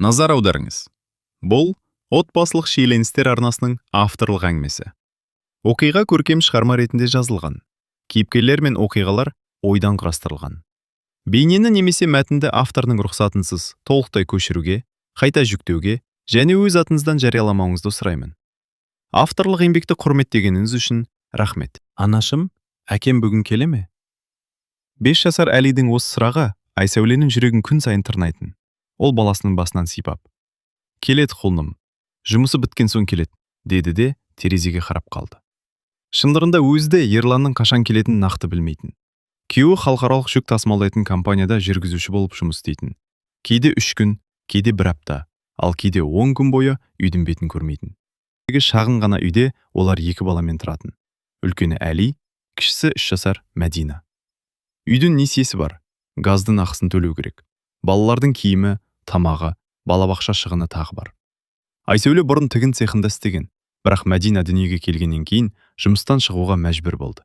Назар аударыңыз. Бұл отбасылық шиеленістер арнасының авторлық әңгімесі. Оқиға көркем шығарма ретінде жазылған. Кейіпкерлер мен оқиғалар ойдан құрастырылған. Бейнені немесе мәтінді авторның рұқсатынсыз толықтай көшіруге, қайта жүктеуге және өз атыңыздан жарияламауыңызды сұраймын. Авторлық еңбекті құрметтегеніңіз үшін рахмет. Анашым, әкем бүгін келе ме? 5 жасар Әлидің осы сұрағы Айсәуленің жүрегін күн сайын тырнайтын. Ол баласының басынан сипап: келеді құлыным, жұмысы біткен соң келеді, деді де терезеге қарап қалды. Шындығында өзі де Ерланның қашан келетінін нақты білмейтін. Күйеуі халықаралық жүк тасымалдайтын компанияда жүргізуші болып жұмыс істейтін. Кейде 3 күн, кейде 1 апта, ал кейде 10 күн бойы үйдің бетін көрмейтін. Шағын ғана үйде олар 2 баламен тұратын. Үлкені Әли, кішісі 3 жасар Мәдина. Үйдің несиесі бар, газдың ақысын төлеу керек. Балалардың киімі, тамағы, балабақша шығыны тағы бар. Айсәуле бұрын тігін цехында істеген, бірақ Мәдина дүниеге келгеннен кейін жұмыстан шығуға мәжбүр болды.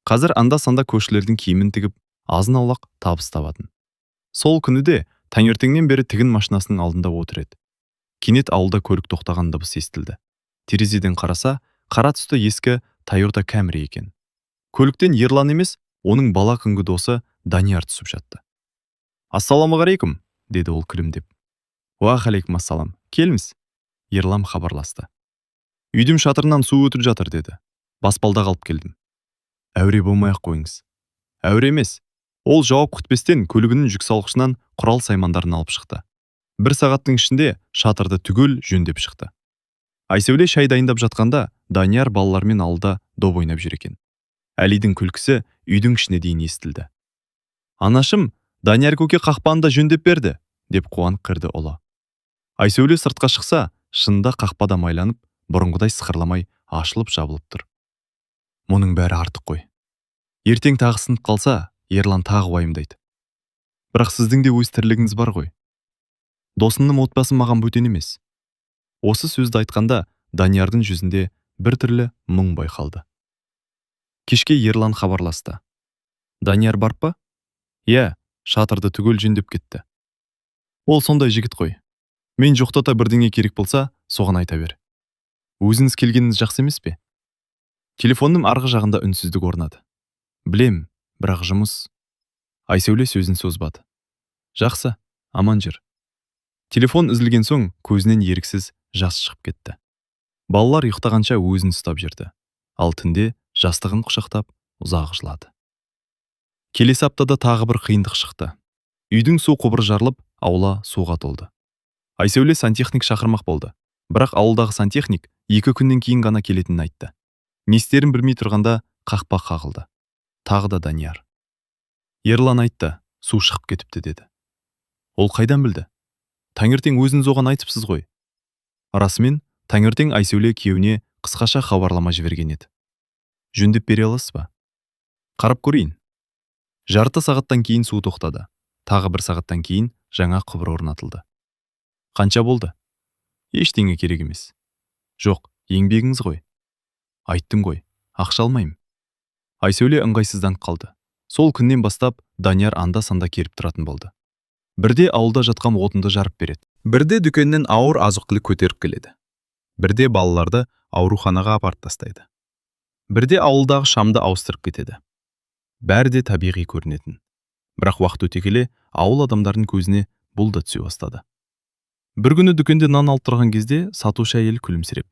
Қазір анда-санда көршілердің киімін тігіп, азын-аулақ табыс табатын. Сол күні де таңертеңнен бері тігін машинасының алдында отыр еді. Кенет ауылда көлік тоқтаған дыбыс естілді. Терезеден қараса, қара түсті ескі Toyota Camry екен. Көліктен Ерлан емес, оның бала күнгі досы Данияр түсіп жатты. Ассаламағалейкум, деді ол күлімдеп. Уағалейкум ассалам, келіңіз. Ерлан хабарласты. Үйдің шатырынан су өтіп жатыр, деді. Баспалда қалып келдім. Әуре болмай-ақ қойыңыз. Әуре емес. Ол жауап күтпестен көлігінің жүксалғышынан құрал саймандарын алып шықты. 1 сағаттың ішінде шатырды түгел жөндеп шықты. Айсәуле шай дайындап жатқанда Данияр балалармен алда доп ойнап жүр екен. Әлидің күлкісі үйдің ішіне дейін естілді. Анашым, Данияр көке қақпаны да жөндеп берді, деп қуанып кірді ұлы. Айсәуле сыртқа шықса, шынында қақпада майланып, бұрынғыдай сықырламай ашылып жабылып тұр. Мұның бәрі артық қой. Ертең тағы сынып қалса, Ерлан тағы уайымдайды. Бірақ сіздің де өз тірлігіңіз бар ғой. Досымның отбасы маған бөтен емес. Осы сөзді айтқанда Даниярдың жүзінде бір түрлі мұң байқалды. Кешке Ерлан хабарласты. Данияр бар па? Иә, шатырды түгел жөндеп кетті. Ол сондай жігіт қой. Мен жоқтата бірдеңе керек болса, соған айта бер. Өзіңіз келгеніңіз жақсы емес пе? Телефонның арғы жағында үнсіздік орнады. Білем, бірақ жұмыс. Айсәуле сөзін созбады. Жақсы, аман жүр. Телефон үзілген соң көзінен еріксіз жас шығып кетті. Балалар ұйықтағанша өзін ұстап жүрді. Ал түнде жастығын құшақтап ұзақ жылады. Келесі аптада тағы бір қиындық шықты. Үйдің су құбыры жарылып, аула суға толды. Айсәуле сантехник шақырмақ болды. Бірақ ауылдағы сантехник 2 күннен кейін ғана келетінін айтты. Не істерін білмей тұрғанда қақпақ қағылды. Тағы да Данияр. Ерлан айтты, су шығып кетіпті, деді. Ол қайдан білді? Таңертең өзіңіз оған айтыпсыз ғой. Расымен, таңертең Айсәуле күйеуіне қысқаша хабарлама жіберген еді. Жөндеп бере аласыз ба? Қарап көрейін. Жарты сағаттан кейін су тоқтады. Тағы 1 сағаттан кейін жаңа құбыр орнатылды. Қанша болды? Ештеңе керек емес. Жоқ, еңбегіңіз ғой. Айттым ғой, ақша алмаймын. Айсәуле ыңғайсызданып қалды. Сол күннен бастап Данияр анда-санда келіп тұратын болды. Бірде ауылда жатқан отынды жарып береді. Бірде дүкеннен ауыр азық-түлік көтеріп келеді. Бірде балаларды ауруханаға апарып тастайды. Бірде ауылдағы шамды ауыстырып кетеді. Бәрі де табиғи көрінетін. Бірақ уақыт өте келе ауыл адамдарының көзіне бұл да түсе бастады. Бір күні дүкенде нан алып тұрған кезде сатушы әйел күлімсіреп: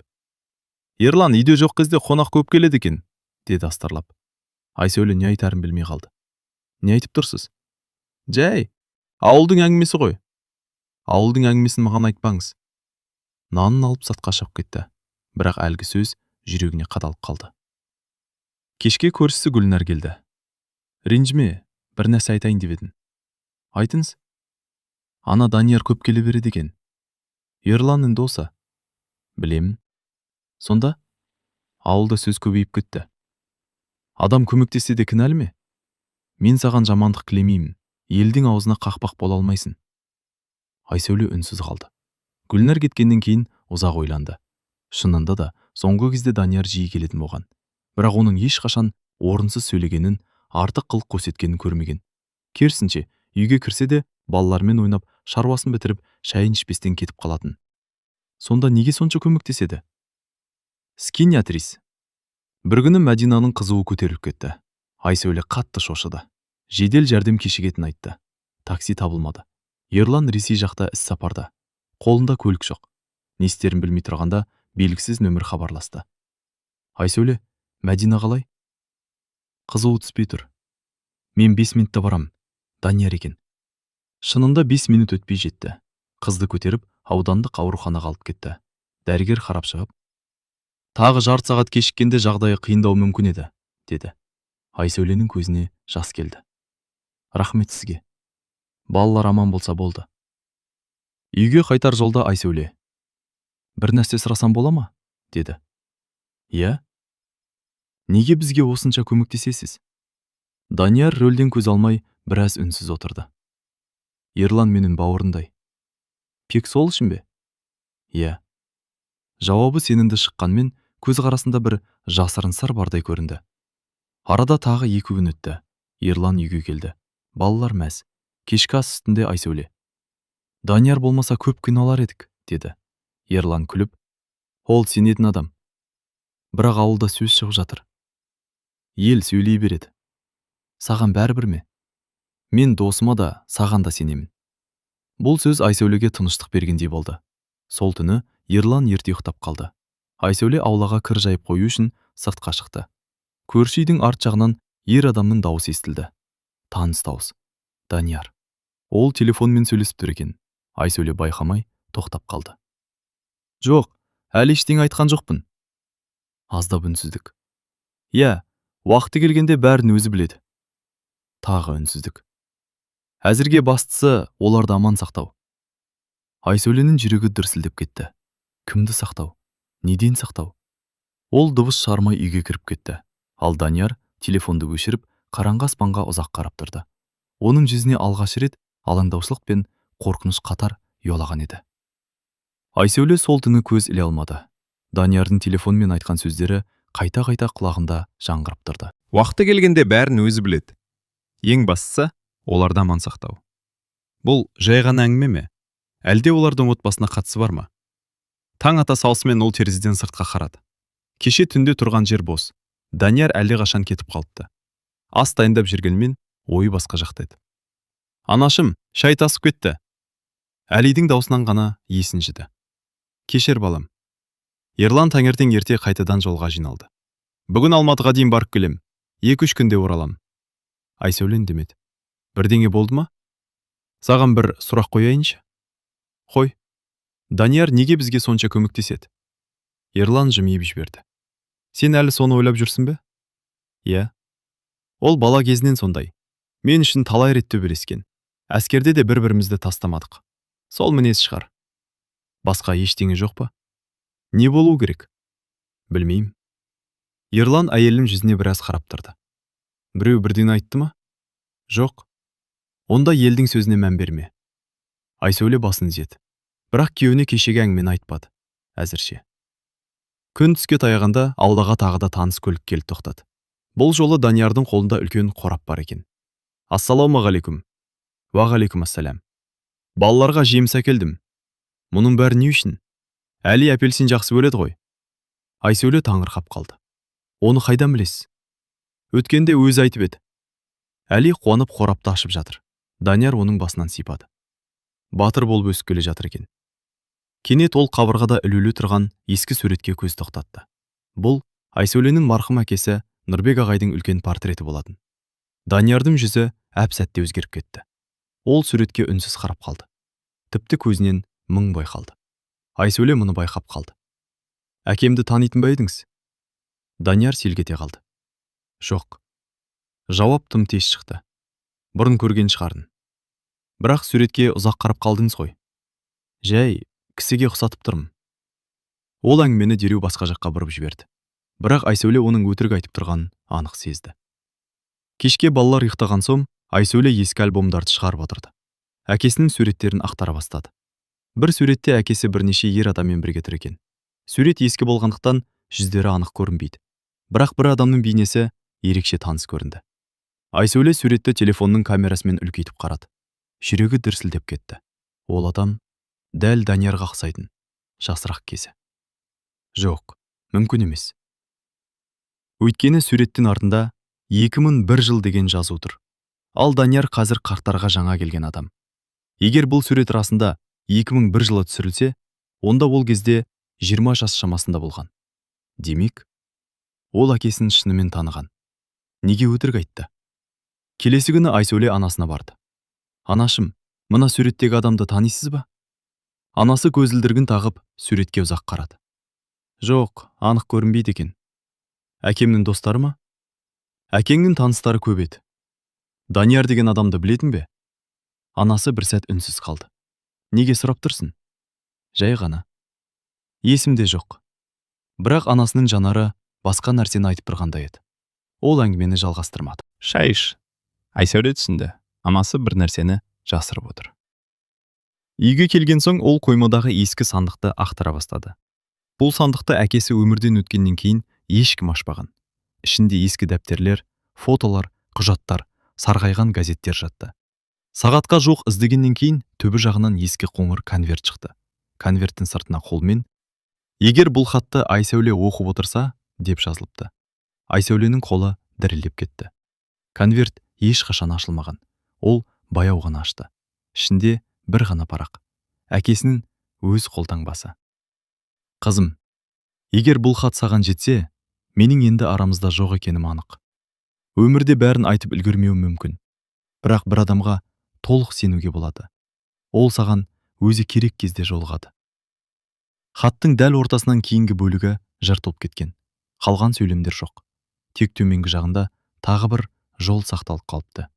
Ерлан, үйде жоқ кезде қонақ көп келеді екен, деді астарлап. Айсәуле не айтарын білмей қалды. Не айтып тұрсыз? Жай, ауылдың әңгімесі ғой. Ауылдың әңгімесін маған айтпаңыз. Нанын алып сатқа шығып кетті. Бірақ әлгі сөз жүрегіне қадалып қалды. Кешке көршісі Гүлнар келді. Ренжіме, бір нәрсе айтайын деп едім. Айтыңыз. Ана Данияр көп келе береді екен. Ерланның досы. Білемін. Сонда ауылда сөз көбейіп кетті. Адам көмектессе де кінәлі ме? Мен саған жамандық тілемеймін. Елдің аузына қақпақ бола алмайсың. Айсәуле үнсіз қалды. Гүлнар кеткеннен кейін ұзақ ойланды. Шынында да соңғы кезде Данияр жиі келетін болған. Бірақ оның ешқашан орынсыз сөйлегенін, артық қылық көрсеткенін көрмеген. Керісінше, үйге кірсе де балалармен ойнап шаруасын бітіріп шайын ішпестен кетіп қалатын. Сонда неге сонша көмектеседі? Скиниатрис. Бір күні Мәдинаның қызуы көтеріліп кетті. Айсәуле қатты шошыды. Жедел жәрдем кешігетінін айтты. Такси табылмады. Ерлан Ресей жақта іс сапарда. Қолында көлік жоқ. Не істерін білмей тұрғанда белгісіз нөмір хабарласты. Айсәуле, Мәдина қалай? Қызуы түспей тұр. Мен 5 минутта барам. Данияр екен. Шынында 5 минут өтпей жетті. Қызды көтеріп, аудандық ауруханаға алып кетті. Дәрігер қарап шығып, тағы жарты сағат кешіккенде жағдайы қиындау мүмкін еді, деді. Айсәуленің көзіне жас келді. Рахмет сізге. Балалар аман болса болды. Үйге қайтар жолда Айсәуле. Бір нәрсе сұрасам бола ма? Деді. Иә? Неге бізге осынша көмектесесіз? Данияр рөлден көз алмай біраз үнсіз отырды. Ерлан менің бауырындай. Пек сол үшін бе? Иә. Жауабы сенімді шыққанмен көз қарасында бір жасырын сыр бардай көрінді. Арада тағы 2 күн өтті. Ерлан үйге келді. Балалар мәз. Кешкі ас үстінде Айсәуле. Данияр болмаса көп қиналар едік, деді. Ерлан күліп, ол сенетін адам. Бірақ ауылда сөз шығып жатыр. Ел сөйлей береді. Саған бәрібір ме? Мен досыма да, саған да сенемін. Бұл сөз Айсәулеге тыныштық бергендей болды. Сол түні Ерлан ерте ұйықтап қалды. Айсәуле аулаға кір жайып қою үшін сыртқа шықты. Көрші үйдің арт жағынан ер адамның дауысы естілді. Таныс дауыс. Данияр. Ол телефонмен сөйлесіп тұр екен. Айсәуле байқамай тоқтап қалды. Жоқ, әлі ештеңе айтқан жоқпын. Аздап үнсіздік. Иә, уақыты келгенде бәрін өзі біледі. Тағы үнсіздік. Әзірге бастысы оларды аман сақтау. Айсәуленің жүрегі дүрсілдеп кетті. Кімді сақтау? Неден сақтау? Ол дыбыс шығармай үйге кіріп кетті. Ал Данияр телефонды өшіріп, қараңғы аспанға ұзақ қарап тұрды. Оның жүзіне алғаш рет алаңдаушылық пен қорқыныш қатар ұялаған еді. Айсәуле сол түні көз іле алмады. Даниярдың телефонмен айтқан сөздері қайта-қайта құлағында жаңғырып тұрды. Уақыты келгенде бәрін өзі біледі. Ең бастысы оларды аман сақтау. Бұл жай ғана әңгіме ме? Әлде олардың отбасына қатысы бар ма? Таң ата салысымен ол терезеден сыртқа қарады. Кеше түнде тұрған жер бос. Данияр әлде қашан кетіп қалыпты. Ас дайындап жүргенмен ойы басқа жақта еді. Анашым, шай тасып кетті. Әлидің даусынан ғана есін жіді. Кешір балам. Ерлан таңертең ерте қайтадан жолға жиналды. Бүгін Алматыға дейін барып келем. 2-3 күнде оралам. Айсәуле үндемеді. Бірдеңе болды ма? Саған бір сұрақ қояйыншы? Қой. Данияр неге бізге сонша көмектеседі? Ерлан жымиып жіберді. Сен әлі соны ойлап жүрсің бе? Иә. Ол бала кезінен сондай. Мен үшін талай рет төбелескен. Әскерде де бір-бірімізді тастамадық. Сол мінез шығар. Басқа ештеңе жоқ па? Не болу керек? Білмеймін. Ерлан әйелінің жүзіне біраз қарап тұрды. Біреу бірден айтты ма? Жоқ. Онда елдің сөзіне мән берме. Айсәуле басын изеді. Бірақ күйеуіне кешегі әңгімені айтпады. Әзірше. Күн түске таяғанда ауылға тағы да таныс көлік келіп тоқтады. Бұл жолы Даниярдың қолында үлкен қорап бар екен. Ассалаумағалейкум. Уағалейкум ассалам. Балаларға жеміс әкелдім. Мұның бәрі не үшін? Әли апельсин жақсы бөледі ғой. Айсәуле таңырқап қалды. Оны қайдан білесіз? Өткенде өзі айтып еді. Әли қуанып қорапты ашып жатыр. Данияр оның басынан сипады. Батыр болып өсіп келе жатыр екен. Кенет ол қабырғада ілулі тұрған ескі суретке көз тоқтатты. Бұл Айсәуленің марқұм әкесі Нұрбек ағайдың үлкен портреті болатын. Даниярдың жүзі әп-сәтте өзгеріп кетті. Ол суретке үнсіз қарап қалды. Тіпті көзінен мұң байқалды. Айсәуле мұны байқап қалды. Әкемді танитын ба едіңіз? Данияр селгете қалды. Жоқ. Жауап тым тез шықты. Бұрын көрген шығарын. Бірақ суретке ұзақ қарап қалдыңыз ғой. Жай, кісіге ұқсатып тұрмын. Ол әңгімені дереу басқа жаққа бұрып жіберді. Бірақ Айсәуле оның өтірік айтып тұрғанын анық сезді. Кешке балалар ұйықтаған соң Айсәуле ескі альбомдарды шығарып отырды. Әкесінің суреттерін ақтара бастады. Бір суретте әкесі бірнеше ер адаммен бірге тұр екен. Сурет ескі болғандықтан жүздері анық көрінбейді. Бірақ бір адамның бейнесі ерекше таныс көрінді. Айсәуле суретті телефонның камерасымен үлкейтіп қарады. Жүрегі дүрсілдеп кетті. Ол адам дәл Даниярға ұқсайтын, жасырақ кезі. Жоқ, мүмкін емес. Өйткені суреттің артында 2001 жыл деген жазу тұр. Ал Данияр қазір қарттарға жаңа келген адам. Егер бұл сурет расында 2001 жылы түсірілсе, онда ол кезде 20 жас шамасында болған. Демек, ол әкесін шынымен таныған. Неге өтірік айтты? Келесі күні Айсәуле анасына барды. Анашым, мына суреттегі адамды танисыз ба? Анасы көзілдіргін тағып суретке ұзақ қарады. Жоқ, анық көрінбейді екен. Әкемнің достары ма? Әкеңнің таныстары көп еді. Данияр деген адамды білетін бе? Анасы бір сәт үнсіз қалды. Неге сұрап тұрсың? Жай ғана. Есімде жоқ. Бірақ анасының жанары басқа нәрсені айтып тұрғандай еді. Ол әңгімені жалғастырмады. Шай іш. Айсәуле түсінді. Анасы бір нәрсені жасырып отыр. Үйге келген соң ол қоймадағы ескі сандықты ақтара бастады. Бұл сандықты әкесі өмірден өткеннен кейін ешкім ашпаған. Ішінде ескі дәптерлер, фотолар, құжаттар, сарғайған газеттер жатты. Сағатқа жоқ іздегеннен кейін төбі жағынан ескі қоңыр конверт шықты. Конверттің сыртына қолмен «Егер бұл хатты Айсәуле оқып отырса» деп жазылыпты. Айсәуленің қолы дірілдеп кетті. Конверт ешқашан ашылмаған. Ол баяу ғана ашты. Ішінде бір ғана парақ. Әкесінің өз қолтаңбасы. Қызым, егер бұл хат саған жетсе, менің енді арамызда жоқ екенім анық. Өмірде бәрін айтып үлгермеуім мүмкін. Бірақ бір адамға толық сенуге болады. Ол саған өзі керек кезде жолығады. Хаттың дәл ортасынан кейінгі бөлігі жыртылып кеткен. Қалған сөйлемдер жоқ. Тек төменгі жағында тағы бір жол сақталып қалыпты.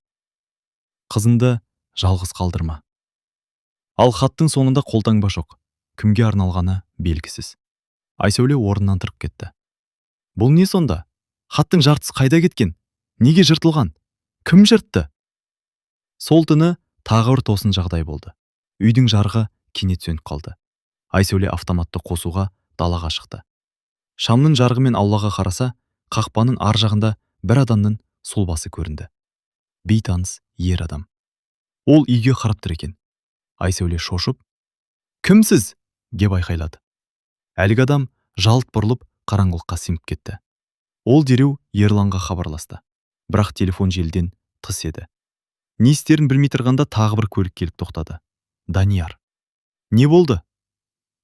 Қызыңды жалғыз қалдырма. Ал хаттың соңында қолтаңба жоқ. Кімге арналғаны белгісіз. Айсәуле орнынан тұрып кетті. Бұл не сонда? Хаттың жартысы қайда кеткен? Неге жыртылған? Кім жыртты? Сол түні тағы бір тосын жағдай болды. Үйдің жарығы кенет сөніп қалды. Айсәуле автоматты қосуға далаға шықты. Шамның жарығымен аулаға қараса, қақпаның ар жағында бір адамның сұлбасы көрінді. Бейтаныс ер адам. Ол үйге қарап тұр екен. Айсәуле шошып, «Кімсіз?» деп айқайлады. Әлгі адам жалт бұрылып қараңғылыққа сіңіп кетті. Ол дереу Ерланға хабарласты. Бірақ телефон желіден тыс еді. Не істерін білмей тұрғанда тағы бір көлік келіп тоқтады. Данияр. Не болды?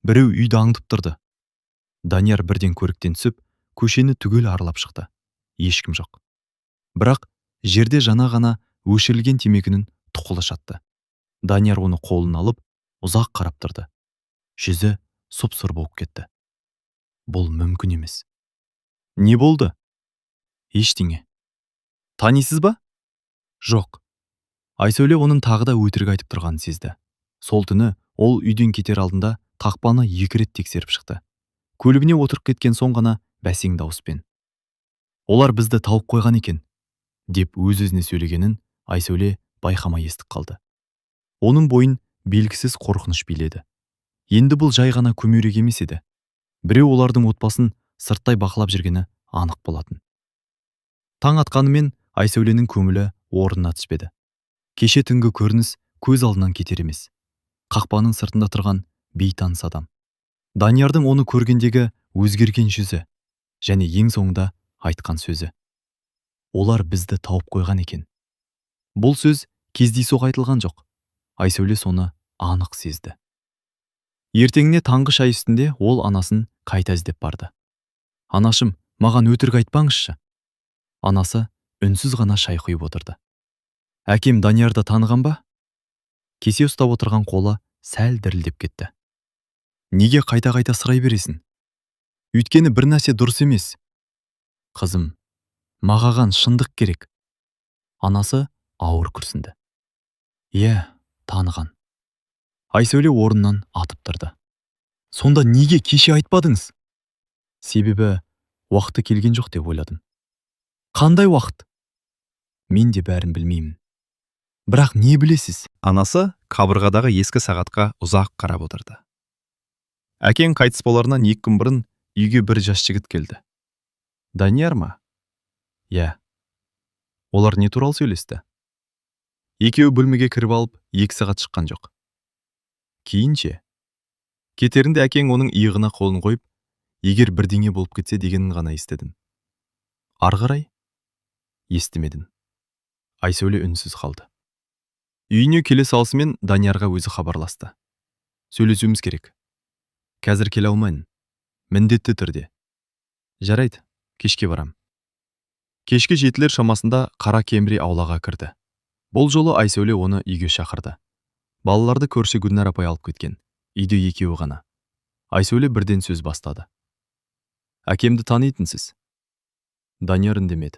Біреу үйді аңдып тұрды. Данияр бірден көліктен түсіп, көшені түгел аралап шықты. Ешкім жоқ. Бірақ жерде жаңа ғана өшірілген темекінің тұқылы жатты. Данияр оны қолына алып, ұзақ қарап тұрды. Жүзі сұп-сұр болып кетті. Бұл мүмкін емес. Не болды? Ештеңе. Танисыз ба? Жоқ. Айсәуле оның тағы да өтірік айтып тұрғанын сезді. Сол түні ол үйден кетер алдында қақпаны 2 рет тексеріп шықты. Көлігіне отырып кеткен соң ғана бәсең дауыспен: «Олар бізді тауып қойған екен», деп өз-өзіне сөйлегенін Айсәуле байқамай естіп қалды. Оның бойын белгісіз қорқыныш биледі. Енді бұл жай ғана көмерек емес еді. Біреу олардың отбасын сырттай бақылап жүргені анық болатын. Таң атқанымен Айсәуленің көңілі орнына түспеді. Кеше түнгі көрініс көз алдынан кетер емес. Қақпаның сыртында тұрған бейтаныс адам. Даниярдың оны көргендегі өзгерген жүзі және ең соңында айтқан сөзі: «Олар бізді тауып қойған екен». Бұл сөз кездейсоқ айтылған жоқ. Айсәуле соны анық сезді. Ертеңіне таңғы шай үстінде ол анасын қайта іздеп барды. «Анашым, маған өтірік айтпаңызшы». Анасы үнсіз ғана шай құйып отырды. «Әкем Даниярды таныған ба?» Кесе ұстап отырған қолы сәл дірілдеп кетті. «Неге қайта-қайта сұрай бересің? Өйткені бір нәрсе дұрыс емес». «Қызым, маған шындық керек». Анасы ауыр күрсінді. «Иә, таныған». Айсәуле орнынан атып тұрды. «Сонда неге кеше айтпадыңыз?» «Себебі уақыты келген жоқ деп ойладым». «Қандай уақыт?» «Мен де бәрін білмеймін». «Бірақ не білесіз?» Анасы қабырғадағы ескі сағатқа ұзақ қарап отырды. Әкең қайтыс боларынан 2 күн бұрын үйге бір жас жігіт келді. Данияр ма? Иә. Олар не туралы сөйлесті? Екеуі бөлмеге кіріп алып 2 сағат шыққан жоқ. Кейінше кетерінде әкең оның иығына қолын қойып, егер бірдеңе болып кетсе дегенін ғана естідім. Ары қарай естімедім. Айсәуле үнсіз қалды. Үйіне келе салысымен Даниярға өзі хабарласты. Сөйлесуіміз керек. Қазір келе алмайын. Міндетті түрде. Жарайды, кешке барам. Кешке 7-лер шамасында Қара Кембри аулаға кірді. Бұл жолы Айсәуле оны үйге шақырды. Балаларды көрші Гүлнар апай алып кеткен. Үйде екеуі ғана. Айсәуле бірден сөз бастады. Әкемді танитынсыз? Данияр үндемеді.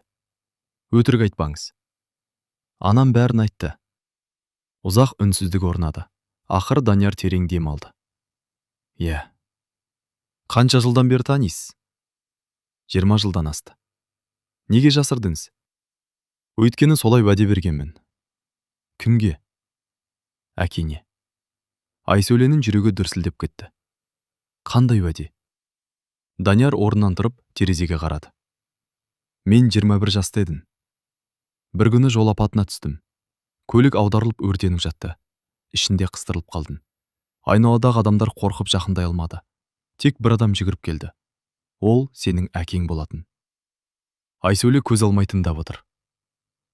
Өтірік айтпаңыз. Анам бәрін айтты. Ұзақ үнсіздік орнады. Ақыры Данияр терең дем алды. Иә. Қанша жылдан бері танисыз? 20 жылдан асты. Неге жасырдыңыз? Өйткені солай уәде бергенмін. Кімге? Әкеңе. Айсәуленің жүрегі дүрсілдеп кетті. Қандай уәде? Данияр орнынан тұрып терезеге қарады. Мен 21 жаста едім. Бір күні жол апатына түстім. Көлік аударылып өртеніп жатты. Ішінде қыстырылып қалдым. Айналадағы адамдар қорқып жақындай алмады. Тек бір адам жүгіріп келді. Ол сенің әкең болатын. Айсәуле көз алмай тыңдап отыр.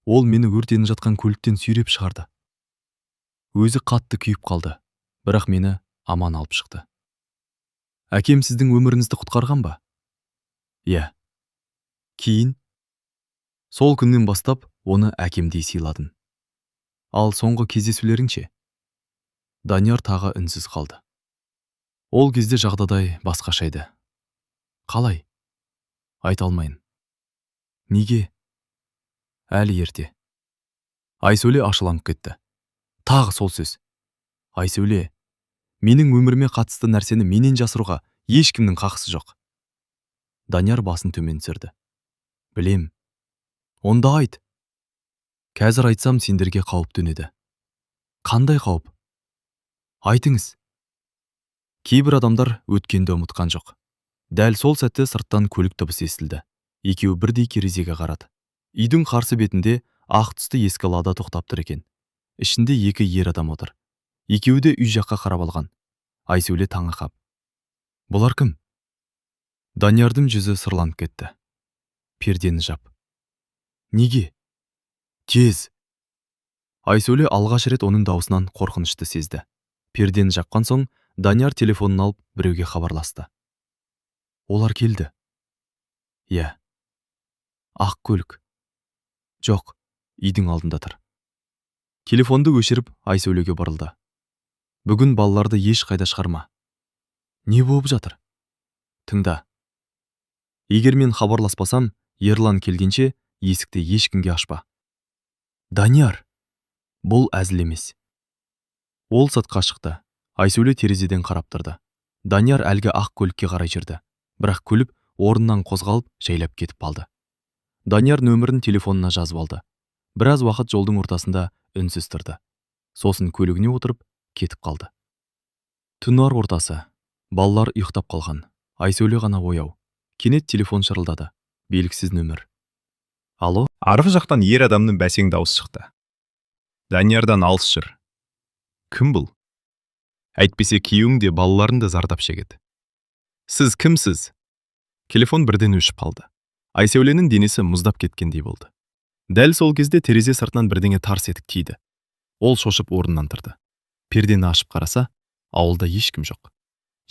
Ол мені өртеніп жатқан көліктен сүйреп шығарды. Өзі қатты күйіп қалды, бірақ мені аман алып шықты. Әкем сіздің өміріңізді құтқарған ба? Иә. Кейін? Сол күннен бастап оны әкемдей сыйладым. Ал соңғы кездесулеріңше? Данияр тағы үнсіз қалды. Ол кезде жағдадай басқаша еді. Қалай? Айта алмайын. Неге? Әлі ерте. Айсәуле ашыланып кетті. Тағы сол сөз. Айсәуле, менің өміріме қатысты нәрсені менен жасыруға ешкімнің қақысы жоқ. Данияр басын төмен түсірді. Білем. Онда айт. Қазір айтсам сендерге қауіп төнеді. Қандай қауіп? Айтыңыз. Кейбір адамдар өткенді ұмытқан жоқ. Дәл сол сәтте сырттан көлік дыбысы естілді. Екеуі бірдей терезеге қарады. Үйдің қарсы бетінде ақ түсті ескі лада тоқтап тұр екен. Ішінде екі ер адам отыр. Екеуі де үй жаққа қарап алған. Айсәуле таңырқап. Бұлар кім? Даниярдың жүзі сырланып кетті. Пердені жап. Неге? Тез. Айсәуле алғаш рет оның даусынан қорқынышты сезді. Пердені жапқан соң Данияр телефонын алып біреуге хабарласты. Олар келді. Иә. Ақ көлік. Жоқ, үйдің алдында тұр. Телефонды өшіріп Айсәулеге бұрылды. Бүгін балаларды еш қайда шығарма. Не болып жатыр? Тыңда. Егер мен хабарласпасам, Ерлан келгенше есікті ешкімге ашпа. Данияр, бұл әзіл емес. Ол сыртқа шықты. Айсәуле терезеден қарап тұрды. Данияр әлгі ақ көлікке қарай жүрді. Бірақ көлік орнынан қозғалып, жайлап кетіп қалды. Данияр нөмірін телефонына жазып алды. Біраз уақыт жолдың ортасында үнсіз тұрды. Сосын көлігіне отырып, кетіп қалды. Түнар ортасы. Балалар ұйықтап қалған. Айсәуле ғана ояу. Кенет телефон шырылдады. Белгісіз нөмір. Алло? Арғы жақтан ер адамның бәсең дауысы шықты. Даниярдан алыс жүр. Кім бұл? Әйтпесе күйеуің де балаларын да зардап шегеді. Сіз кімсіз? Телефон бірден өшіп қалды. Айсәуленің денесі мұздап кеткендей болды. Дәл сол кезде терезе сыртынан бірдеңе тарс етіп тиді. Ол шошып орнынан тұрды. Пердені ашып қараса, ауылда ешкім жоқ.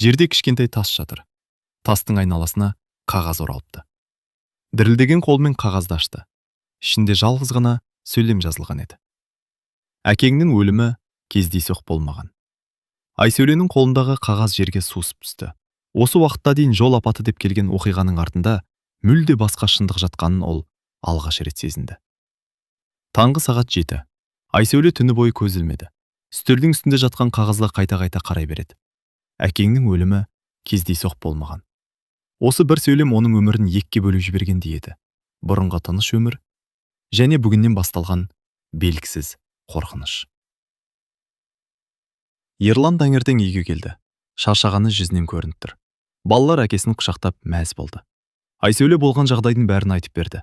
Жерде кішкентай тас жатыр. Тастың айналасына қағаз оралыпты. Дірілдеген қолмен қағазды ашты. Ішінде жалғыз ғана сөйлем жазылған еді. Әкеңнің өлімі кездейсоқ болмаған. Айсәуленің қолындағы қағаз жерге сусып түсті. Осы уақытта дейін жол апаты деп келген оқиғаның артында мүлде басқа шындық жатқанын ол алғаш рет сезінді. Таңғы сағат 7. Айсәуле түні бойы көз ілмеді. Үстелдің үстінде жатқан қағазға қайта-қайта қарай береді. Әкеңнің өлімі кездейсоқ болмаған. Осы бір сөйлем оның өмірін екіге бөліп жібергендей еді. Бұрынғы тыныш өмір және бүгіннен басталған белгісіз қорқыныш. Ерлан таңертең үйге келді. Шаршағаны жүзінен көрініп тұр. Балалар әкесін құшақтап мәз болды. Айсәуле болған жағдайдың бәрін айтып берді.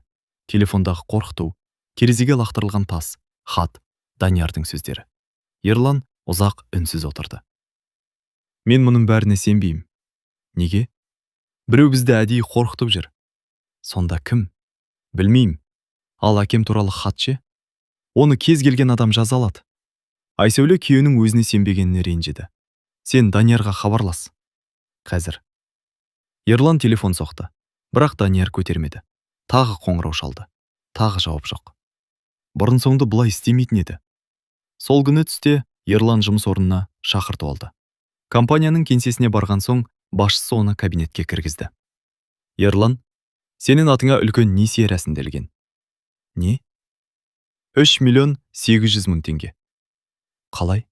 Телефондағы қорқыту, терезеге лақтырылған тас, хат, Даниярдың сөздері. Ерлан ұзақ үнсіз отырды. Мен мұның бәріне сенбеймін. Неге? Біреу бізді әдейі қорқытып жүр. Сонда кім? Білмеймін. Ал әкем туралы хат ше? Оны кез келген адам жаза алады. Айсәуле күйеуінің өзіне сенбегеніне ренжіді. Сен Даниярға хабарлас. Қазір. Ерлан телефон соқты. Бірақ Данияр көтермеді. Тағы қоңырау шалды. Тағы жауап жоқ. Бұрын соңды бұлай істемейтін еді. Сол күні түсте Ерлан жұмыс орнына шақыртып алды. Компанияның кеңсесіне барған соң басшысы оны кабинетке кіргізді. Ерлан, сенің атыңа үлкен несие рәсімделген. Не? 3.800.000 теңге. Қалай?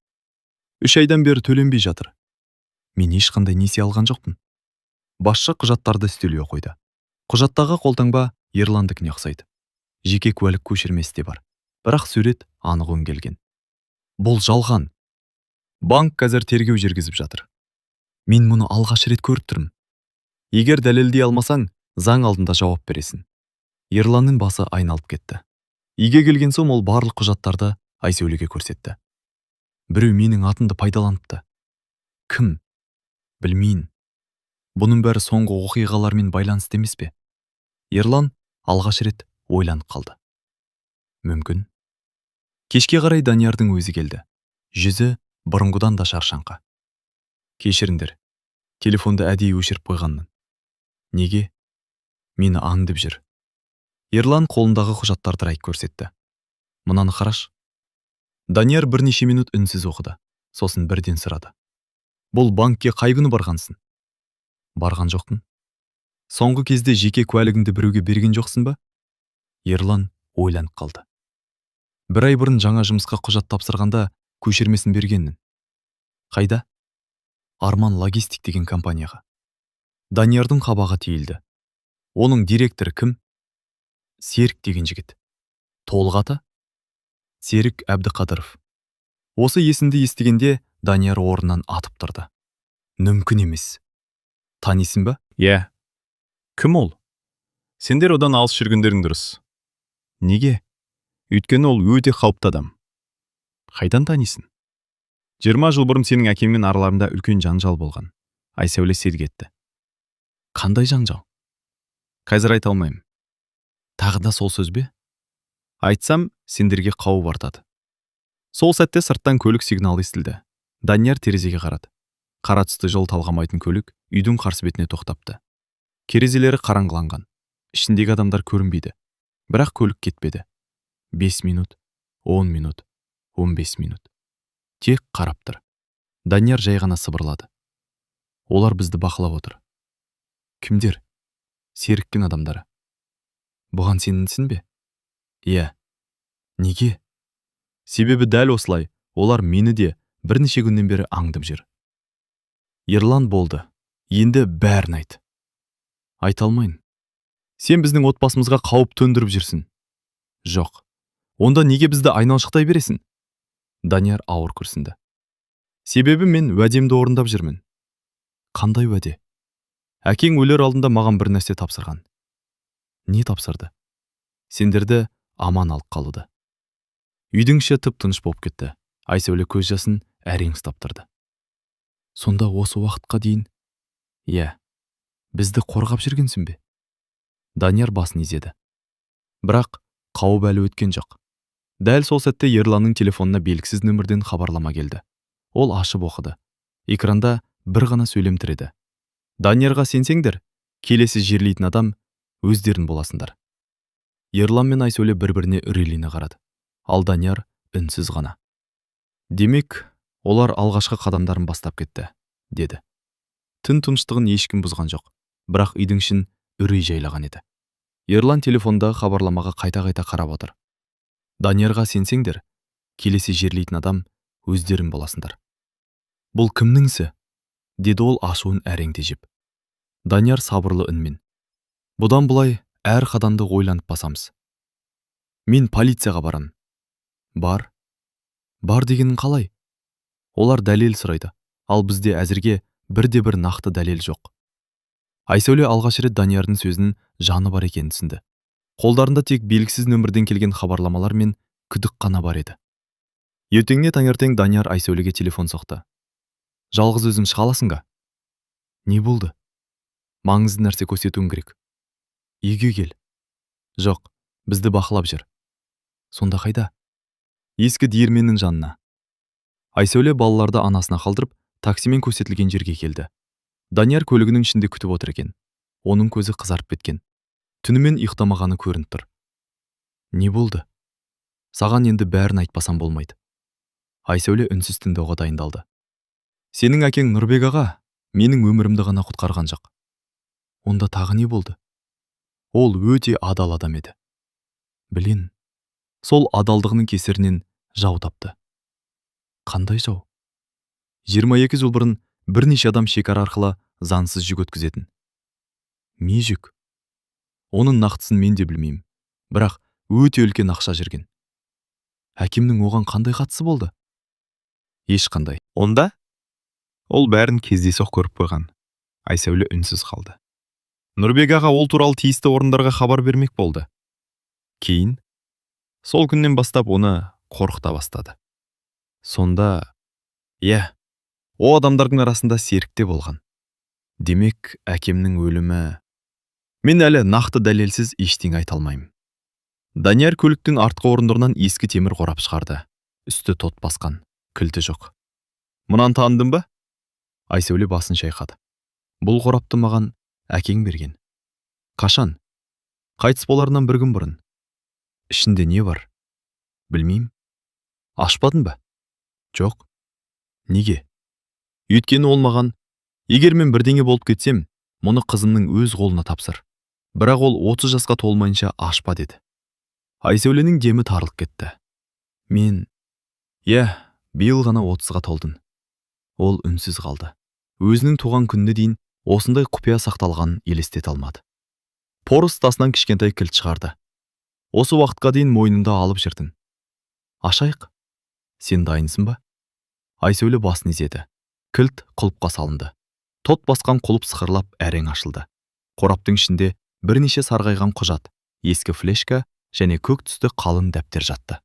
3 айдан бері төленбей жатыр. Мен ешқандай несие алған жоқпын. Басшы құжаттарды үстелге қойды. Құжаттағы қолтаңба Ерландікіне ұқсайды. Жеке куәлік көшірмесі де бар. Бірақ сурет анық өңделген. Бұл жалған. Банк қазір тергеу жүргізіп жатыр. Мен мұны алғаш рет көріп тұрмын. Егер дәлелдей алмасаң, заң алдында жауап бересің. Ерланның басы айналып кетті. Үйге келген соң ол барлық құжаттарды Айсәулеге көрсетті. Біреу менің атымды пайдаланыпты. Кім? Білмеймін. Бұның бәрі соңғы оқиғалармен байланысты емес пе? Ерлан алғаш рет ойланып қалды. Мүмкін. Кешке қарай Даниярдың өзі келді. Жүзі бұрынғыдан да шаршаңқы. Кешіріңдер. Телефонды әдейі өшіріп қойғанмын. Неге? Мені аңдып жүр. Ерлан қолындағы құжаттарды рай көрсетті. Мынаны қараш. Данияр бірнеше минут үнсіз оқыды. Сосын бірден сұрады. Бұл банкке қай күні барғансың? Барған жоқпын. Соңғы кезде жеке куәлігіңді біреуге берген жоқсың ба? Ерлан ойланып қалды. Бір ай бұрын жаңа жұмысқа құжат тапсырғанда көшірмесін бергенмін. Қайда? Арман логистик деген компанияға. Даниярдың қабағы тиілді. Оның директоры кім? Серік деген жігіт. Толық аты? Серік Әбдіқадыров. Осы есімді естігенде Данияр орнынан атып тұрды. Мүмкін емес. Танисың ба? Иә. Кім ол? Сендер одан алыс жүргендерің дұрыс. Неге? Өйткені ол өте қауіпті адам. Қайдан танисың? 20 жыл бұрын сенің әкеңмен араларында үлкен жанжал болған. Айсәуле селк етті. Қандай жанжал? Қазір айта алмаймын. Тағы да сол сөз бе? Айтсам, сендерге қауіп артады. Сол сәтте сырттан көлік сигналы естілді. Данияр терезеге қарады. Қара түсті жол талғамайтын көлік үйдің қарсы бетіне тоқтапты. Терезелері қараңғыланған. Ішіндегі адамдар көрінбейді. Бірақ көлік кетпеді. 5 минут, 10 минут, 15 минут. Тек қарап тұр. Данияр жай ғана сыбырлады. Олар бізді бақылап отыр. Кімдер? Серіккен адамдары. Бұған сенімсің бе? Иә. Неге? Себебі дәл осылай, олар мені де бірнеше күннен бері аңдып жүр. Ерлан болды. Енді бәрін айт. Айта алмайын. Сен біздің отбасымызға қауіп төндіріп жүрсің. Жоқ. Онда неге бізді айналшықтай бересің? Данияр ауыр күрсінді. Себебі мен уәдемді орындап жүрмін. Қандай уәде? Әкең өлер алдында маған бір нәрсе тапсырған. Не тапсырды? Сендерді аман алып қалуды. Үйдің іші тып-тыныш болып кетті. Айсәуле көз жасын әрең ұстап тұрды. Сонда осы уақытқа дейін? Иә. Бізді қорғап жүргенсің бе? Данияр басын изеді. Бірақ қауіп әлі өткен жоқ. Дәл сол сәтте Ерланның телефонына белгісіз нөмірден хабарлама келді. Ол ашып оқыды. Экранда бір ғана сөйлем тіреді. Даниярға сенсеңдер, келесі жерлейтін адам өздерін боласыңдар. Ерлан мен Айсәуле бір-біріне үрейлене қарады. Ал Данияр үнсіз ғана. Демек, олар алғашқы қадамдарын бастап кетті, деді. Түн тыныштығын ешкім бұзған жоқ, бірақ үйдің ішін үрей жайлаған еді. Ерлан телефондағы хабарламаға қайта-қайта қарап отыр. Даниярға сенсеңдер, келесі жерлейтін адам өздерін боласыңдар. Бұл кімнің ісі? Деді ол ашуын әрең тежеп. Данияр сабырлы үнмен. Бұдан бұлай әр қадамды ойланып басамыз. Мен полицияға барам. Бар. Бар дегенің қалай? Олар дәлел сұрайды, ал бізде әзірге бірде-бір нақты дәлел жоқ. Айсәуле алғаш рет Даниярдың сөзінің жаны бар екенін түсінді. Қолдарында тек белгісіз нөмірден келген хабарламалар мен күдік қана бар еді. Ертеңіне таңертең Данияр Айсәулеге телефон соқты. Жалғыз өзің шыға аласың ба? Не болды? Маңызды нәрсе көрсетуің керек. Үйге кел. Жоқ, бізді бақылап жүр. Сонда қайда? Ескі диірменнің жанына. Айсәуле балаларды анасына қалдырып, таксимен көрсетілген жерге келді. Данияр көлігінің ішінде күтіп отыр екен. Оның көзі қызарып кеткен. Түнімен ұйықтамағаны көрініп тұр. Не болды? Саған енді бәрін айтпасам болмайды. Айсәуле үнсіз тыңдауға дайындалды. Сенің әкең Нұрбек аға менің өмірімді ғана құтқарған жоқ. Онда тағы не болды? Ол өте адал адам еді. Білен, сол адалдығының кесірінен жау тапты. Қандай жау? 22 жыл бұрын бірнеше адам шекара арқылы заңсыз жүк өткізетін. Не жүк? Оның нақтысын мен де білмеймін. Бірақ өте үлкен ақша жүрген. Әкемнің оған қандай қатысы болды? Ешқандай. Онда? Ол бәрін кездейсоқ көріп қойған. Айсәуле үнсіз қалды. Нұрбек аға ол туралы тиісті орындарға хабар бермек болды. Кейін, сол күннен бастап оны қорқыта бастады. Сонда, о адамдардың арасында серік те болған. Демек, әкемнің өлімі... Мен әлі нақты дәлелсіз ештеңе айта алмаймын. Данияр көліктің артқы орындығынан ескі темір қорап шығарды. Үсті тот басқан, кілті жоқ. Мұнан таныдың ба? Айсәуле басын шайқады. Бұл қорапты маған әкең берген. Қашан? Қайтыс боларынан бір күн бұрын. Ішінде не бар? Білмеймін. Ашпадың ба? Жоқ. Неге? Өйткені ол маған, егер мен бірдеңе болып кетсем, мұны қызымның өз қолына тапсыр. Бірақ ол 30 жасқа толмайынша ашпа деді. Айсәуленің демі тарылып кетті. Мен, биыл ғана 30-ға толдым. Ол үнсіз қалды. Өзінің туған күніне дейін осындай құпия сақталғанын елестете алмады. Порос тасынан кішкентай кілт шығарды. Осы уақытқа дейін мойнында алып жүрдің. Ашайық. Сен дайынсың ба? Айсәуле басын изеді. Кілт құлыпқа салынды. Тот басқан құлып сықырлап әрең ашылды. Қораптың ішінде бірнеше сарғайған құжат, ескі флешка және көк түсті қалың дәптер жатты.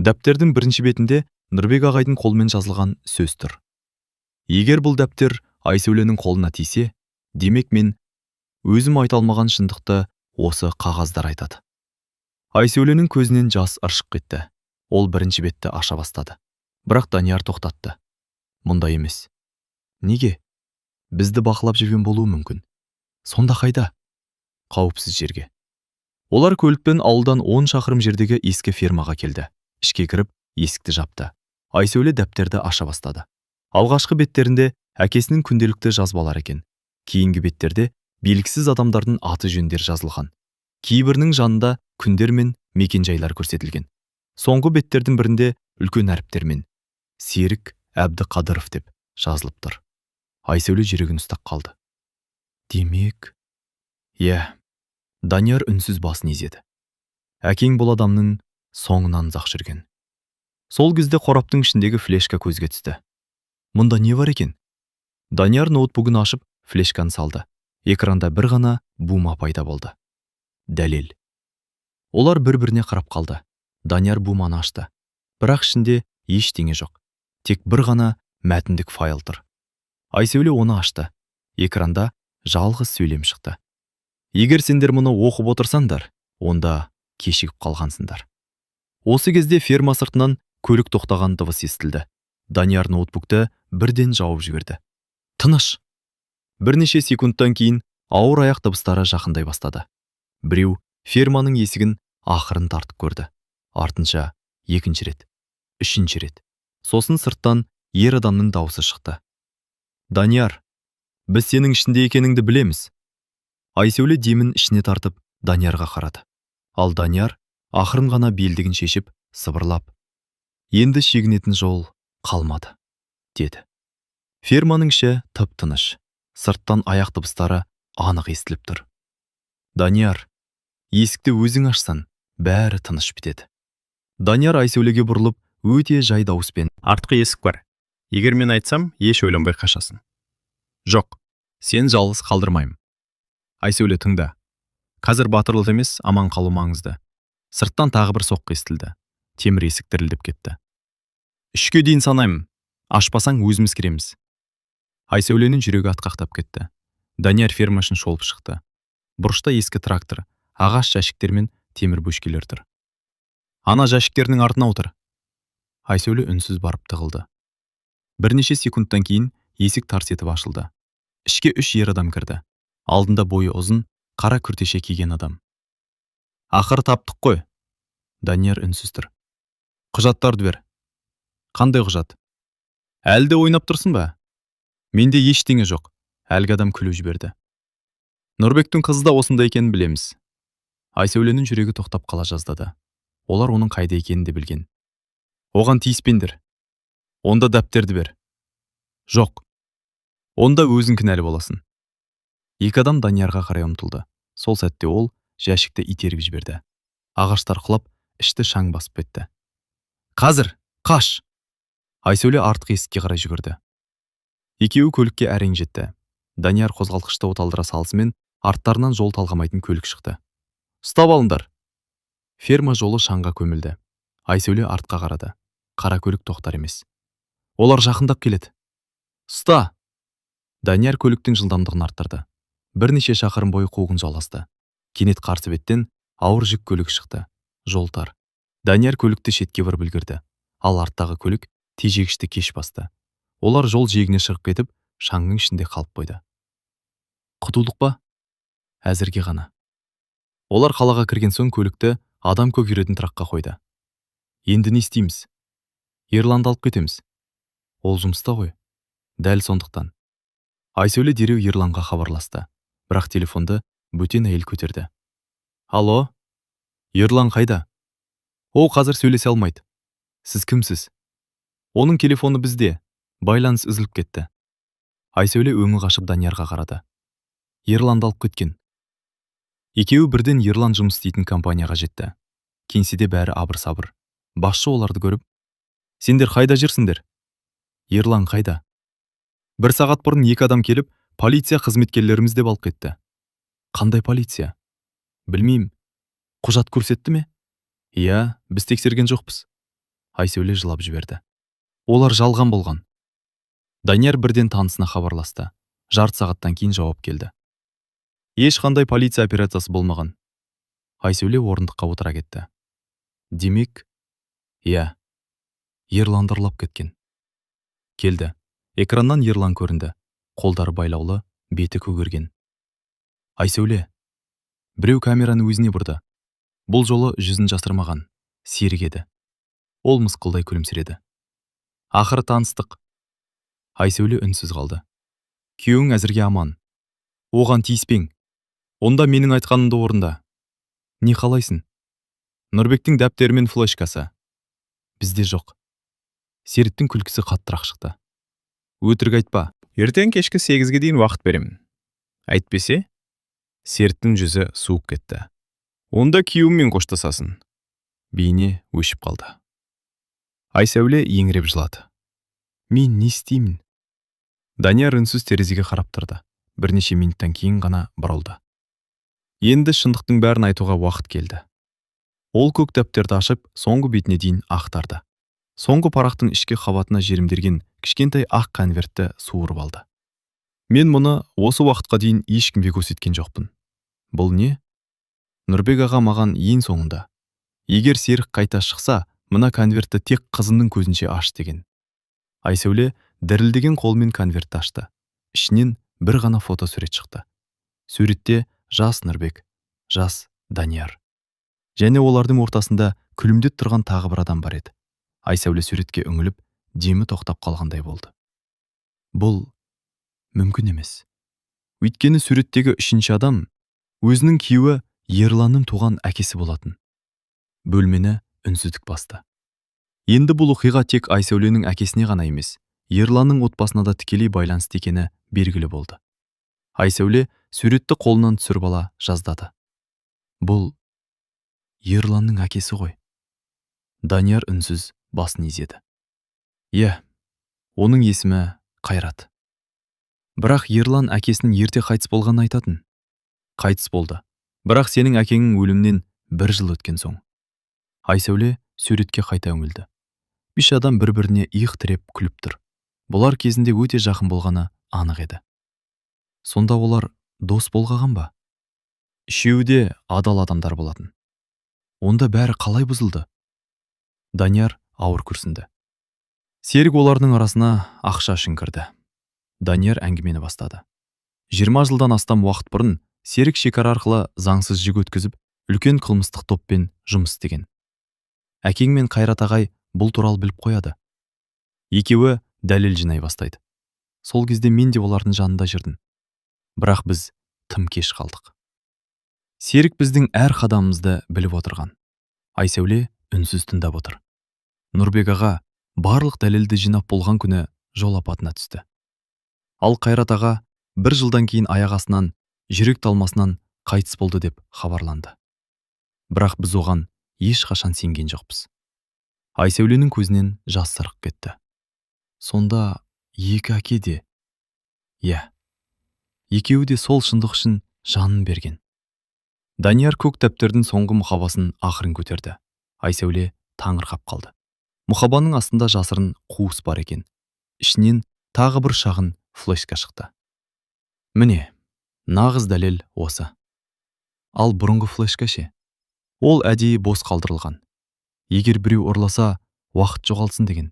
Дәптердің бірінші бетінде Нұрбек ағайдың қолмен жазылған сөз тұр. Егер бұл дәптер Айсәуленің қолына тисе, демек мен өзім айта алмаған шындықты осы қағаздар айтады. Айсәуленің көзінен жас ыршып кетті. Ол бірінші бетті аша бастады. Бірақ Данияр тоқтатты. Мұндай емес. Неге? Бізді бақылап жүрген болуы мүмкін. Сонда қайда? Қауіпсіз жерге. Олар көлікпен ауылдан 10 шақырым жердегі ескі фермаға келді. Ішке кіріп, есікті жапты. Айсәуле дәптерді аша бастады. Алғашқы беттерінде әкесінің күнделікті жазбалар екен. Кейінгі беттерде белгісіз адамдардың аты жөндері жазылған. Кейбірінің жанында күндер мен мекенжайлар көрсетілген. Соңғы беттердің бірінде үлкен әріптермен Серік Әбдіқадыров деп жазылып тұр. Айсәуле жүрегін ұстап қалды. Демек, Данияр үнсіз басын изеді. Әкең бұл адамның соңынан зақ жүрген. Сол кезде қораптың ішіндегі флешка көзге түсті. Мұнда не бар екен? Данияр ноутбугын ашып, флешканы салды. Экранда бір ғана бума пайда болды. Дәлел. Олар бір-біріне қарап қалды. Данияр буманы ашты. Бірақ ішінде ештеңе жоқ. Тек бір ғана мәтіндік файл тұр. Айсәуле оны ашты. Экранда жалғыз сөйлем шықты. Егер сендер мұны оқып отырсаңдар, онда кешігіп қалғансыңдар. Осы кезде ферма сыртынан көлік тоқтаған дыбыс естілді. Данияр ноутбукты бірден жауып жіберді. Тыныш. Бірнеше секундтан кейін ауыр аяқ дыбыстары жақындай бастады. Біреу ферманың есігін ақырын тартып көрді. Артынша екінші рет, үшінші рет. Сосын сырттан ер адамның дауысы шықты. Данияр, біз сенің ішінде екеніңді білеміз. Айсәуле демін ішіне тартып Даниярға қарады. Ал Данияр ақырын ғана белдігін шешіп, сыбырлап, енді шегінетін жол қалмады, деді. Ферманың іші тып-тыныш. Сырттан аяқ дыбыстары анық естіліп тұр. Данияр, есікті өзің ашсан, бәрі тыныш бітеді. Данияр Айсәулеге бұрылып, өте жай дауыспен: Артқы есік бар. Егер мен айтсам, еш ойланбай қашасың. Жоқ, сен жалғыз қалдырмаймын. Айсәуле, тыңда. Қазір батырлық емес, аман қалу маңызды. Сырттан тағы бір соққы естілді. Темір есік дірілдеп кетті. 3-ке дейін санаймын. Ашпасаң өзіміз кіреміз. Айсәуленің жүрегі атқақтап кетті. Данияр фермашын шолып шықты. Бұрышта ескі трактор, ағаш жәшіктер мен темір бөшкелер тұр. Ана жәшіктерінің артына отыр. Айсәуле үнсіз барып тығылды. Бірнеше секундтан кейін есік тарс етіп ашылды. Ішке 3 ер адам кірді. Алдында бойы ұзын, қара күртеше киген адам. Ақыры таптық қой. Данияр үнсіз тұр. Құжаттарды бер. Қандай құжат? Әлде ойнап тұрсың ба? Менде ештеңе жоқ. Әлгі адам күліп жіберді. Нұрбектің қызы да осында екенін білеміз. Айсәуленің жүрегі тоқтап қала жаздады. Олар оның қайда екенін де білген. Оған тиіспеңдер. Онда дәптерді бер. Жоқ. Онда өзің кінәлі боласың. Екі адам Даниярға қарай ұмтылды. Сол сәтте ол жәшікті итеріп жіберді. Ағаштар құлап, ішті шаң басып кетті. Қазір, қаш! Айсәуле артқы есікке қарай жүгірді. Екеуі көлікке әрең жетті. Данияр қозғалтқышты оталдыра салысымен арттарынан жол талғамайтын көлік шықты. Ұстап алыңдар! Ферма жолы шаңға көмілді. Айсәуле артқа қарады. Қара көлік тоқтар емес. Олар жақындап келеді. Ұста! Данияр көліктің жылдамдығын арттырды. Бірнеше шақырым бойы қуғын жалғасты. Кенет қарсы беттен ауыр жүк көлік шықты. Жол тар. Данияр көлікті шетке бұрып үлгерді. Ал арттағы көлік тежегішті кеш басты. Олар жол жиегіне шығып кетіп, шаңның ішінде қалып қойды. Құтылдық па? Әзірге ғана. Олар қалаға кірген соң көлікті адам көп жүретін тұраққа қойды. Енді не істейміз? Ерланды алып кетеміз. Ол жұмыста ғой. Дәл сондықтан. Айсәуле дереу Ерланға хабарласты. Бірақ телефонды бөтен әйел көтерді. Алло? Ерлан қайда? Ол қазір сөйлесе алмайды. Сіз кімсіз? Оның телефоны бізде. Байланыс үзіліп кетті. Айсәуле өңі қашып Даниярға қарады. Ерланды алып кеткен. Екеуі бірден Ерлан жұмыс істейтін компанияға жетті. Кеңседе бәрі абыр-сабыр. Басшы оларды көріп, сендер қайда жүрсіңдер? Ерлан қайда? 1 сағат бұрын 2 адам келіп, полиция қызметкерлеріміз деп алып кетті. Қандай полиция? Білмеймін. Құжат көрсетті ме? Иә, біз тексерген жоқпыз. Айсәуле жылап жіберді. Олар жалған болған. Данияр бірден танысына хабарласты. Жарты сағаттан кейін жауап келді. Ешқандай полиция операциясы болмаған. Айсәуле орындыққа отыра кетті. Демек, иә, Ерланды ұрлап кеткен. Келді. Экраннан Ерлан көрінді. Қолдары байлаулы, беті көгерген. Айсәуле, біреу камераны өзіне бұрды. Бұл жолы жүзін жасырмаған, серік еді. Ол мысқылдай күлімсіреді. Ақыры таныстық. Айсәуле үнсіз қалды. Күйеуің әзірге аман. Оған тиіспең. Онда менің айтқанымды орында. Не қалайсың? Нұрбектің дәптері мен флешкасы. Бізде жоқ. Серіктің күлкісі қаттырақ шықты. Өтірік айтпа. Ертең кешкі 8-ге дейін уақыт беремін. Әйтпесе, Серіктің жүзі суып кетті. Онда күйеуіммен қоштасасын. Бейне өшіп қалды. Айсәуле еңіреп жылады. Мен не істеймін? Данияр үнсіз терезеге қарап тұрды. Бірнеше минуттан кейін ғана бұрылды. Енді шындықтың бәрін айтуға уақыт келді. Ол көк дәптерді ашып, соңғы бетіне дейін ақтарды. Соңғы парақтың ішкі қабатына жерімдерген кішкентай ақ конвертті суырып алды. Мен мұны осы уақытқа дейін ешкімге көрсеткен жоқпын. Бұл не? Нұрбек аға маған ең соңында. Егер Серік қайта шықса, мына конвертті тек қызының көзінше аш деген. Айсәуле дірілдеген қолмен конвертті ашты. Ішінен бір ғана фотосурет шықты. Суретте жас Нұрбек, жас Данияр. Және олардың ортасында күлімдеп тұрған тағы бір адам бар еді. Айсәуле суретке үңіліп, демі тоқтап қалғандай болды. Бұл мүмкін емес. Өйткені суреттегі 3-ші адам өзінің күйеуі Ерланның туған әкесі болатын. Бөлмені үнсіздік басты. Енді бұл оқиға тек Айсәуленің әкесіне ғана емес, Ерланның отбасына да тікелей байланысты екені белгілі болды. Айсәуле суретті қолынан түсіріп ала жаздады. Бұл Ерланның әкесі ғой. Данияр үнсіз басын изеді. Иә, оның есімі Қайрат. Бірақ Ерлан әкесінің ерте қайтыс болғанын айтатын. Қайтыс болды. Бірақ сенің әкеңнің өлімнен 1 жыл өткен соң. Айсәуле суретке қайта үңілді. 3 адам бір-біріне иық тіреп күліп тұр. Бұлар кезінде өте жақын болғаны анық еді. Сонда олар дос болғаған ба? Үшеуі де адал адамдар болатын. Онда бәрі қалай бұзылды? Данияр ауыр күрсінді. Серік олардың арасына ақша үшін кірді. Данияр әңгімені бастады. 20 жылдан астам уақыт бұрын Серік шекара арқылы заңсыз жүк өткізіп, үлкен қылмыстық топпен жұмыс істеген. Әкең мен Қайрат ағай бұл туралы біліп қояды. Екеуі дәлел жинай бастайды. Сол кезде мен де олардың жанында жүрдім. Бірақ біз тым кеш қалдық. Серік біздің әр қадамымызды біліп отырған. Айсәуле үнсіз тыңдап отыр. Нұрбек аға барлық дәлелді жинап болған күні жол апатына түсті. Ал Қайрат аға 1 жылдан кейін аяқ астынан жүрек талмасынан қайтыс болды деп хабарланды. Бірақ біз оған ешқашан сенген жоқпыз. Айсәуленің көзінен жас сырғып кетті. Сонда екі әке де, екеуі де сол шындық үшін жанын берген. Данияр көк дәптердің соңғы мұқабасын ақырын көтерді. Айсәуле таңырқап қалды. Мұқабаның астында жасырын қуыс бар екен. Ішінен тағы бір шағын флешка шықты. Міне, нағыз дәлел осы. Ал бұрынғы флешка ше? Ол әдейі бос қалдырылған. Егер біреу ұрласа, уақыт жоғалсын деген.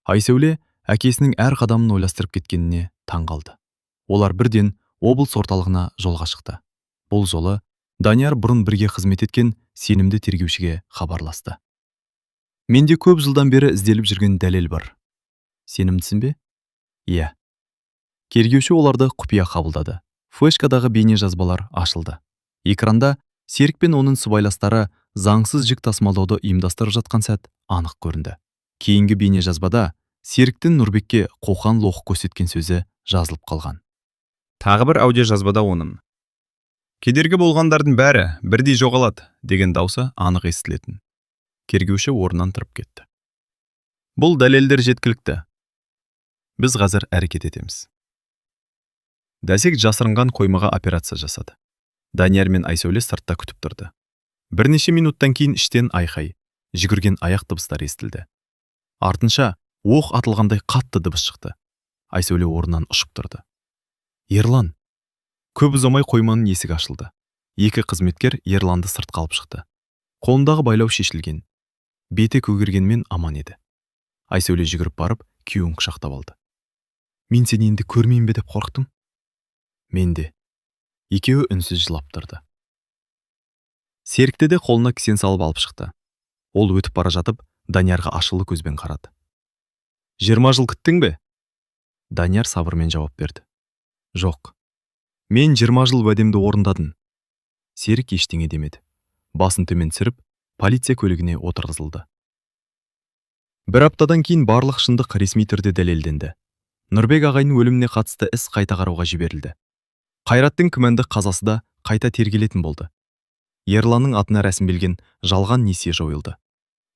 Айсәуле әкесінің әр қадамын ойластырып кеткеніне таң қалды. Олар бірден облыс орталығына жолға шықты. Бұл жолы Данияр бұрын бірге қызмет еткен сенімді тергеушіге хабарласты. Менде көп жылдан бері ізделіп жүрген дәлел бар. Сенімдісің бе? Иә. Тергеуші оларды құпия қабылдады. Флешкадағы бейнежазбалар ашылды. Экранда Серік пен оның сыбайластары заңсыз жүк тасымалдауды ұйымдастырып жатқан сәт анық көрінді. Кейінгі бейнежазбада Серіктің Нұрбекке қоқан лоқы көрсеткен сөзі жазылып қалған. Тағы бір аудиожазбада оның кедергі болғандардың бәрі бірдей жоғалады деген даусы анық естілетін. Тергеуші орнынан тұрып кетті. Бұл дәлелдер жеткілікті. Біз қазір әрекет етеміз. Дәсек жасырынған қоймаға операция жасады. Данияр мен Айсәуле сыртта күтіп тұрды. Бірнеше минуттан кейін іштен айқай, жүгірген аяқ дыбыстары естілді. Артынша оқ атылғандай қатты дыбыс шықты. Айсәуле орнынан ұшып тұрды. Ерлан. Көп ұзамай қойманың есігі ашылды. Екі қызметкер Ерланды сыртқа алып шықты. Қолындағы байлау шешілген. Беті көгергенмен аман еді. Айсәуле жүгіріп барып, күйеуін құшақтап алды. Мен сені енді көрмеймін бе деп қорықтым? Мен де. Екеуі үнсіз жылап тұрды. Серікті де қолына кісен салып алып шықты. Ол өтіп бара жатып, Даниярға ашылы көзбен қарады. 20 жыл күттің бе? Данияр сабырмен жауап берді. Жоқ. Мен 20 жыл уәдемді орындадым. Серік ештеңе демеді. Басын төмен түсіріп, полиция көлігіне отырғызылды. Бір аптадан кейін барлық шындық ресми түрде дәлелденді. Нұрбек ағайының өліміне қатысты іс қайта қарауға жіберілді. Қайраттың күмәнді қазасы да қайта тергелетін болды. Ерланның атына рәсімделген жалған несие жойылды.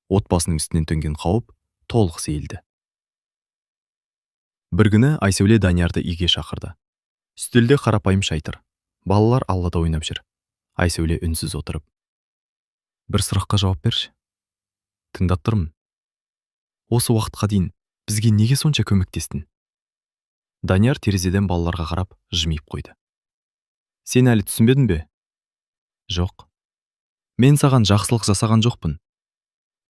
Отбасының үстінен төнген қауіп толық сейілді. Бір күні Айсәуле Даниярды үйге шақырды. Үстелде қарапайым шай тұр. Балалар аулада ойнап жүр. Айсәуле үнсіз отырып. Бір сұраққа жауап берші. Тыңдап тұрмын. Осы уақытқа дейін бізге неге сонша көмектестің? Данияр терезеден балаларға қарап жымиып қойды. Сен әлі түсінбедің бе? Жоқ. Мен саған жақсылық жасаған жоқпын.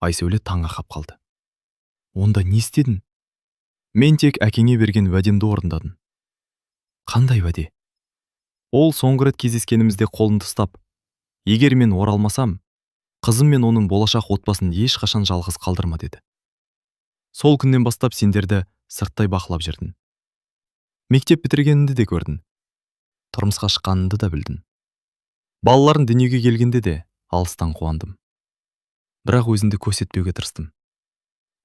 Айсәуле таңырқап қалды. Онда не істедің? Мен тек әкеңе берген уәдемді орындадым. Қандай уәде? Ол соңғы рет кездескенімізде қолымды ұстап, егер мен оралмасам, қызым мен оның болашақ отбасын ешқашан жалғыз қалдырма деді. Сол күннен бастап сендерді сырттай бақылап жүрдім. Мектеп бітіргеніңді де көрдім. Тұрмысқа шыққаныңды да білдім. Балаларың дүниеге келгенде де алыстан қуандым. Бірақ өзіңді көрсетпеуге тырыстым.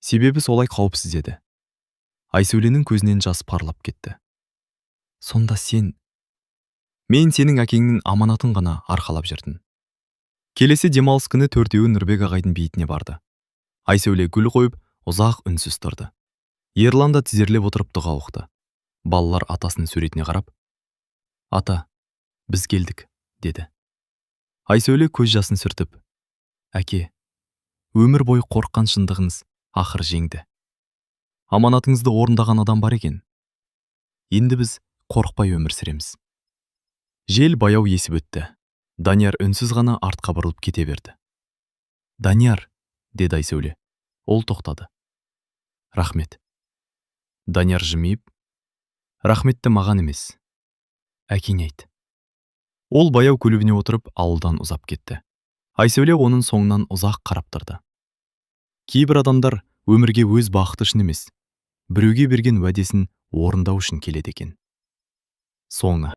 Себебі солай қауіпсіз еді. Айсәуленің көзінен жас парлап кетті. Сонда мен сенің әкеңнің аманатын ғана арқалап жүрдім. Келесі демалыс күні төртеуі Нұрбек ағайдың бейітіне барды. Айсәуле гүл қойып, ұзақ үнсіз тұрды. Ерлан да тізерлеп отырып дұға оқыды. Балалар атасының суретіне қарап, «Ата, біз келдік», деді. Айсәуле көз жасын сүртіп, «Әке, өмір бойы қорыққан шындығыңыз ақыр жеңді. Аманатыңызды орындаған адам бар екен. енді біз қорықпай өмір сүреміз. Жел баяу есіп өтті. Данияр үнсіз ғана артқа бұрылып кете берді. Данияр, деді Айсәуле. Ол тоқтады. Рахмет. Данияр жымиып, рахметті маған емес, әкеңе айт. Ол баяу көлігіне отырып ауылдан ұзап кетті. Айсәуле оның соңынан ұзақ қарап тұрды. Кейбір адамдар өмірге өз бақыты үшін емес, біреуге берген уәдесін орындау үшін келеді екен. Соңы.